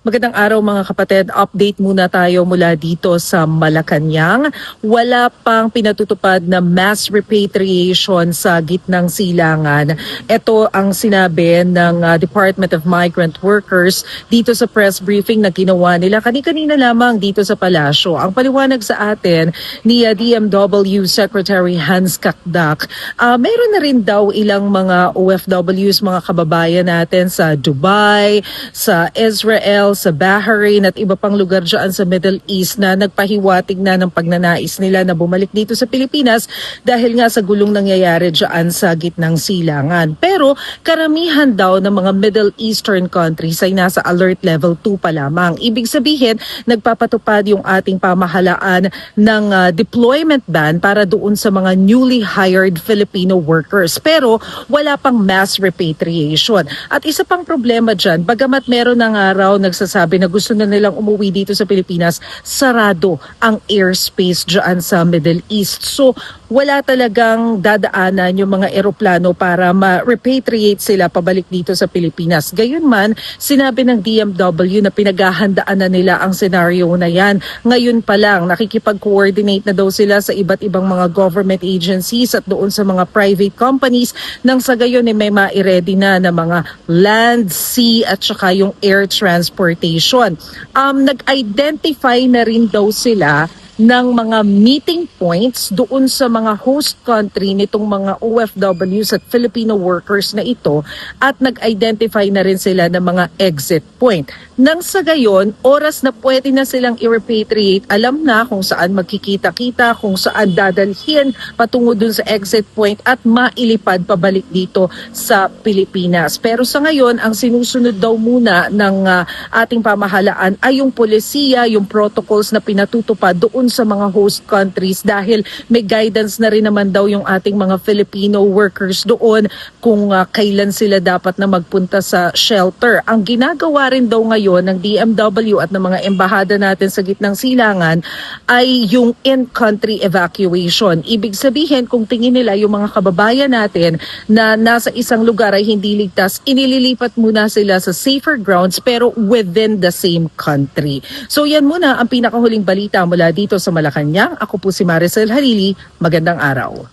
Magandang araw mga kapatid. Update muna tayo mula dito sa Malacanang. Wala pang pinatutupad na mass repatriation sa gitnang silangan. Ito ang sinabi ng Department of Migrant Workers dito sa press briefing na ginawa nila kani-kanina lamang dito sa palasyo. Ang paliwanag sa atin ni DMW Secretary Hans Kakdak, meron na rin daw ilang mga OFWs, mga kababayan natin sa Dubai, sa Israel, sa Bahrain at iba pang lugar dyan sa Middle East na nagpahiwatig na ng pagnanais nila na bumalik dito sa Pilipinas dahil nga sa gulong nangyayari dyan sa gitnang silangan. Pero karamihan daw ng mga Middle Eastern countries ay nasa alert level 2 pa lamang. Ibig sabihin, nagpapatupad yung ating pamahalaan ng deployment ban para doon sa mga newly hired Filipino workers. Pero wala pang mass repatriation. At isa pang problema dyan, bagamat meron ng araw nagsasabi na gusto na nilang umuwi dito sa Pilipinas, sarado ang airspace dyan sa Middle East. So wala talagang dadaanan yung mga eroplano para ma-repatriate sila pabalik dito sa Pilipinas. Gayunman, sinabi ng DMW na pinaghahandaan na nila ang senaryo na yan. Ngayon pa lang, nakikipag-coordinate na daw sila sa iba't ibang mga government agencies at doon sa mga private companies nang sa gayon may ma-ready na mga land, sea at saka yung air transportation. Nag-identify na rin daw sila ng mga meeting points doon sa mga host country nitong mga OFWs at Filipino workers na ito at nag-identify na rin sila ng mga exit point. Nang sa gayon, oras na pwede na silang i-repatriate, alam na kung saan magkikita-kita, kung saan dadalhin patungo dun sa exit point at mailipad pabalik dito sa Pilipinas. Pero sa ngayon, ang sinusunod daw muna ng ating pamahalaan ay yung polisiya, yung protocols na pinatutupad doon sa mga host countries dahil may guidance na rin naman daw yung ating mga Filipino workers doon kung kailan sila dapat na magpunta sa shelter. Ang ginagawa rin daw ngayon ng DMW at ng mga embahada natin sa gitnang silangan ay yung in-country evacuation. Ibig sabihin kung tingin nila yung mga kababayan natin na nasa isang lugar ay hindi ligtas, inililipat muna sila sa safer grounds pero within the same country. So yan muna ang pinakahuling balita mula dito sa Malacanang. Ako po si Maricel Harili. Magandang araw.